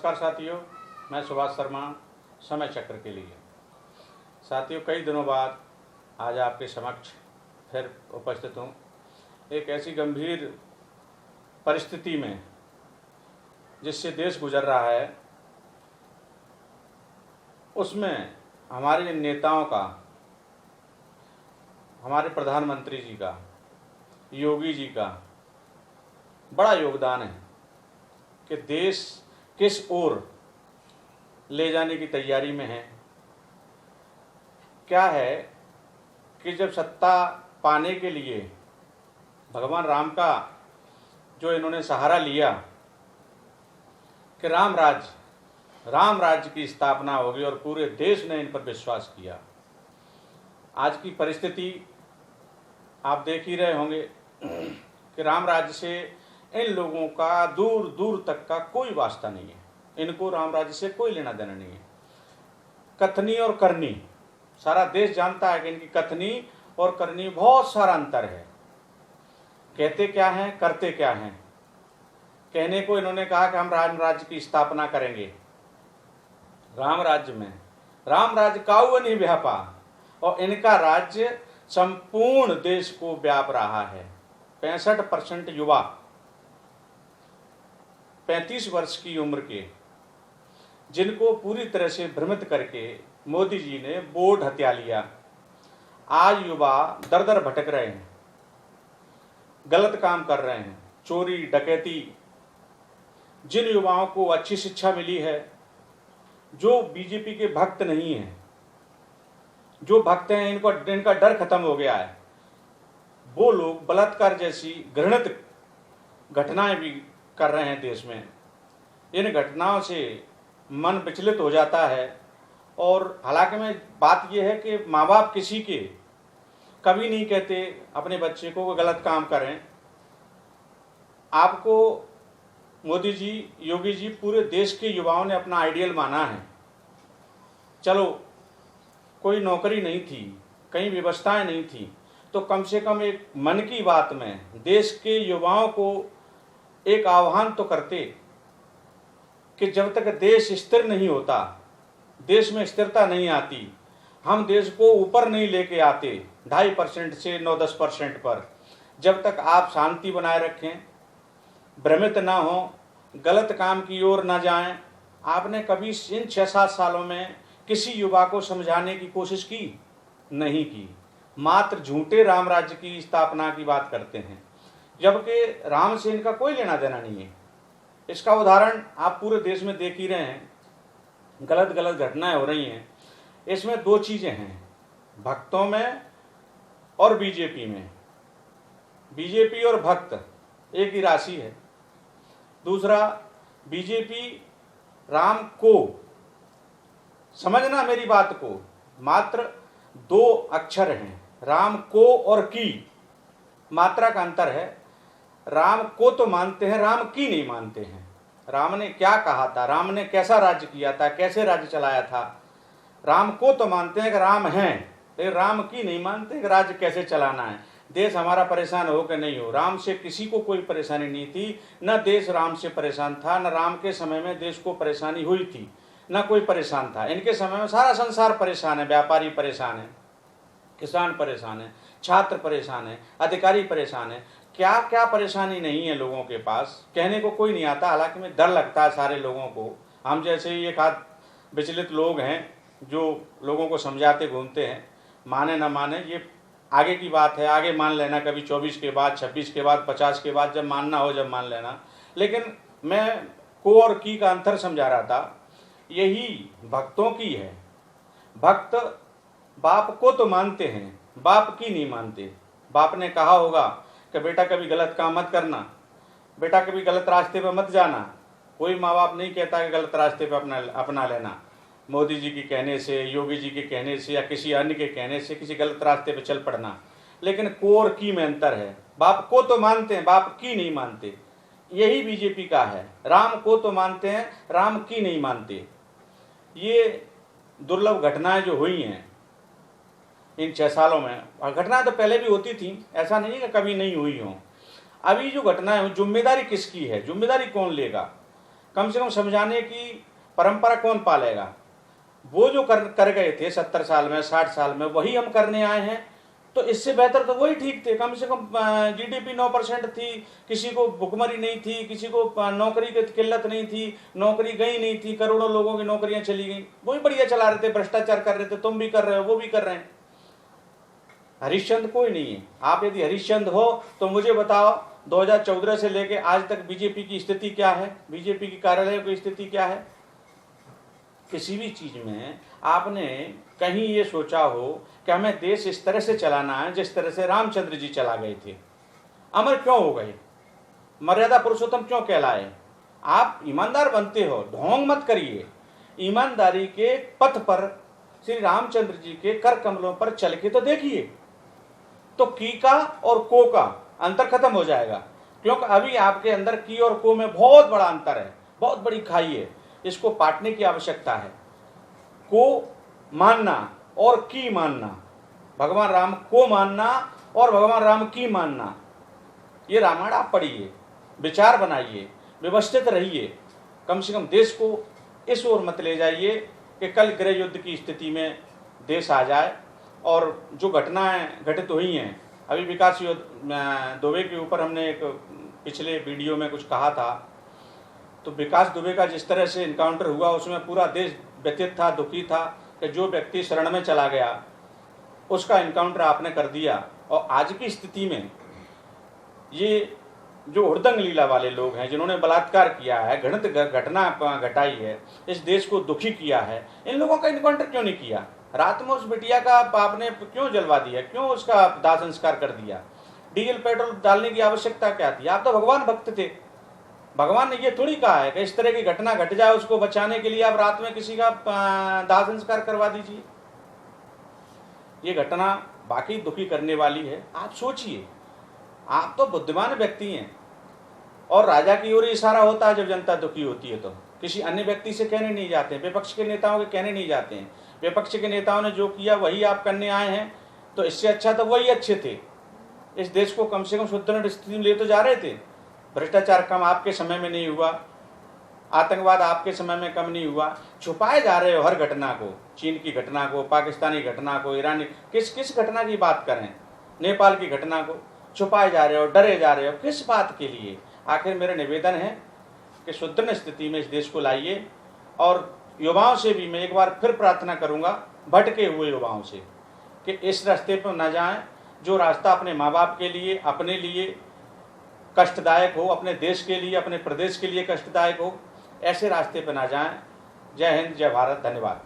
नमस्कार साथियों, मैं सुभाष शर्मा, समय चक्र के लिए। साथियों, कई दिनों बाद आज आपके समक्ष फिर उपस्थित हूँ। एक ऐसी गंभीर परिस्थिति में जिससे देश गुजर रहा है, उसमें हमारे नेताओं का, हमारे प्रधानमंत्री जी का, योगी जी का बड़ा योगदान है कि देश किस ओर ले जाने की तैयारी में है। क्या है कि जब सत्ता पाने के लिए भगवान राम का जो इन्होंने सहारा लिया कि राम राज्य की स्थापना होगी और पूरे देश ने इन पर विश्वास किया। आज की परिस्थिति आप देख ही रहे होंगे कि राम राज्य से इन लोगों का दूर दूर तक का कोई वास्ता नहीं है। इनको राम राज्य से कोई लेना देना नहीं है। कथनी और करनी, सारा देश जानता है कि इनकी कथनी और करनी बहुत सारा अंतर है। कहते क्या हैं, करते क्या हैं। कहने को इन्होंने कहा कि हम राम राज्य की स्थापना करेंगे। राम राज्य में राम राज्य काऊ नहीं व्यापा, और इनका राज्य संपूर्ण देश को व्याप रहा है। 65% युवा 35 वर्ष की उम्र के, जिनको पूरी तरह से भ्रमित करके मोदी जी ने बोर्ड हत्या लिया। आज युवा दर दर भटक रहे हैं, गलत काम कर रहे हैं, चोरी डकैती। जिन युवाओं को अच्छी शिक्षा मिली है, जो बीजेपी के भक्त नहीं हैं, जो भक्त हैं, इनका डर खत्म हो गया है। वो लोग बलात्कार जैसी घृणित घटनाएं भी कर रहे हैं देश में। इन घटनाओं से मन विचलित हो जाता है। और हालांकि में बात यह है कि माँ बाप किसी के कभी नहीं कहते अपने बच्चे को गलत काम करें। आपको मोदी जी, योगी जी, पूरे देश के युवाओं ने अपना आइडियल माना है। चलो, कोई नौकरी नहीं थी, कहीं व्यवस्थाएं नहीं थी, तो कम से कम एक मन की बात में देश के युवाओं को एक आह्वान तो करते कि जब तक देश स्थिर नहीं होता, देश में स्थिरता नहीं आती, हम देश को ऊपर नहीं लेके आते 2.5% से 9-10% पर, जब तक आप शांति बनाए रखें, भ्रमित ना हो, गलत काम की ओर ना जाएं। आपने कभी इन 6-7 सालों में किसी युवा को समझाने की कोशिश की? नहीं की। मात्र झूठे राम राज्य की स्थापना की बात करते हैं, जबकि राम से इनका कोई लेना देना नहीं है। इसका उदाहरण आप पूरे देश में देख ही रहे हैं। गलत गलत घटनाएं हो रही हैं। इसमें दो चीजें हैं, भक्तों में और बीजेपी में। बीजेपी और भक्त एक ही राशि है। दूसरा, बीजेपी राम को, समझना मेरी बात को, मात्र 2 अक्षर हैं, राम को और की, मात्रा का अंतर है। राम को तो मानते हैं, राम की नहीं मानते हैं। राम ने क्या कहा था, राम ने कैसा राज्य किया था, कैसे राज्य चलाया था। राम को तो मानते हैं कि राम हैं, लेकिन राम की नहीं मानते कि राज्य कैसे चलाना है, देश हमारा परेशान हो कि नहीं हो। राम से किसी को कोई परेशानी नहीं थी, न देश राम से परेशान था, न राम के समय में देश को परेशानी हुई थी, न कोई परेशान था। इनके समय में सारा संसार परेशान है। व्यापारी परेशान है, किसान परेशान है, छात्र परेशान है, अधिकारी परेशान है। क्या क्या परेशानी नहीं है लोगों के पास, कहने को कोई नहीं आता। हालांकि में डर लगता है सारे लोगों को। हम जैसे ही एक आध विचलित लोग हैं जो लोगों को समझाते घूमते हैं, माने ना माने ये आगे की बात है, आगे मान लेना, कभी 24 के बाद, 26 के बाद, 50 के बाद, जब मानना हो जब मान लेना। लेकिन मैं को और की का अंतर समझा रहा था। यही भक्तों की है। भक्त बाप को तो मानते हैं, बाप की नहीं मानते। बाप ने कहा होगा कि बेटा कभी गलत काम मत करना, बेटा कभी गलत रास्ते पर मत जाना। कोई माँ बाप नहीं कहता कि गलत रास्ते पर अपना लेना। मोदी जी के कहने से, योगी जी के कहने से, या किसी अन्य के कहने से किसी गलत रास्ते पर चल पड़ना। लेकिन को और की में अंतर है। बाप को तो मानते हैं, बाप की नहीं मानते। यही बीजेपी का है। राम को तो मानते हैं, राम की नहीं मानते। ये दुर्लभ घटनाएं जो हुई हैं इन 6 सालों में, और घटनाएं तो पहले भी होती थी, ऐसा नहीं है कि कभी नहीं हुई हो। अभी जो घटनाएं, जिम्मेदारी किसकी है, जिम्मेदारी कौन लेगा? कम से कम समझाने की परंपरा कौन पालेगा? वो जो कर गए थे 70 साल में 60 साल में, वही हम करने आए हैं। तो इससे बेहतर तो वही ठीक थे। कम से कम जीडीपी 9% थी, किसी को भुखमरी नहीं थी, किसी को नौकरी की किल्लत नहीं थी, नौकरी गई नहीं थी, करोड़ों लोगों की नौकरियां चली गई, वही बढ़िया चला रहे थे, भ्रष्टाचार कर रहे थे। तुम भी कर रहे हो, वो भी कर रहे हैं। हरिश्चंद्र कोई नहीं है। आप यदि हरिश्चंद्र हो तो मुझे बताओ 2014 से लेके आज तक बीजेपी की स्थिति क्या है, बीजेपी की कार्यालयों की स्थिति क्या है? किसी भी चीज में आपने कहीं ये सोचा हो कि हमें देश इस तरह से चलाना है जिस तरह से रामचंद्र जी चला गए थे? अमर क्यों हो गए? मर्यादा पुरुषोत्तम क्यों कहलाए? आप ईमानदार बनते हो, ढोंग मत करिए। ईमानदारी के पथ पर श्री रामचंद्र जी के कर कमलों पर चल के तो देखिए, तो की का और को का अंतर खत्म हो जाएगा। क्योंकि अभी आपके अंदर की और को में बहुत बड़ा अंतर है, बहुत बड़ी खाई है। इसको पाटने की आवश्यकता है। को मानना और की मानना, भगवान राम को मानना और भगवान राम की मानना, ये रामायण आप पढ़िए, विचार बनाइए, व्यवस्थित रहिए। कम से कम देश को इस ओर मत ले जाइए कि कल गृह युद्ध की स्थिति में देश आ जाए। और जो घटनाएं घटित हुई हैं, अभी विकास दुबे के ऊपर हमने एक पिछले वीडियो में कुछ कहा था, तो विकास दुबे का जिस तरह से इनकाउंटर हुआ उसमें पूरा देश व्यथित था, दुखी था कि जो व्यक्ति शरण में चला गया उसका इनकाउंटर आपने कर दिया। और आज की स्थिति में ये जो हुड़दंग लीला वाले लोग हैं, जिन्होंने बलात्कार किया है, घृणित घटना घटाई है, इस देश को दुखी किया है, इन लोगों का इनकाउंटर क्यों नहीं किया? रात में उस बिटिया का आपने क्यों जलवा दिया? क्यों उसका दाह संस्कार कर दिया? डीजल पेट्रोल डालने की आवश्यकता क्या थी? आप तो भगवान भक्त थे। भगवान ने ये थोड़ी कहा है कि इस तरह की घटना घट जाए उसको बचाने के लिए आप रात में किसी का दाह संस्कार करवा दीजिए। ये घटना बाकी दुखी करने वाली है। आप सोचिए, आप तो बुद्धिमान व्यक्ति हैं और राजा की ओर इशारा होता है जब जनता दुखी होती है, तो किसी अन्य व्यक्ति से कहने नहीं जाते हैं, विपक्ष के नेताओं के कहने नहीं जाते हैं। विपक्ष के नेताओं ने जो किया वही आप करने आए हैं, तो इससे अच्छा तो वही अच्छे थे। इस देश को कम से कम सुदृढ़ स्थिति में ले तो जा रहे थे। भ्रष्टाचार कम आपके समय में नहीं हुआ, आतंकवाद आपके समय में कम नहीं हुआ। छुपाए जा रहे हो हर घटना को, चीन की घटना को, पाकिस्तानी घटना को, ईरानी, किस घटना की बात करें, नेपाल की घटना को छुपाए जा रहे हो, डरे जा रहे हो, किस बात के लिए? आखिर मेरा निवेदन है कि सुदृढ़ स्थिति में इस देश को लाइए। और युवाओं से भी मैं एक बार फिर प्रार्थना करूंगा, भटके हुए युवाओं से, कि इस रास्ते पर न जाएं जो रास्ता अपने माँ बाप के लिए, अपने लिए कष्टदायक हो, अपने देश के लिए, अपने प्रदेश के लिए कष्टदायक हो। ऐसे रास्ते पर ना जाएं। जय हिंद, जय भारत, धन्यवाद।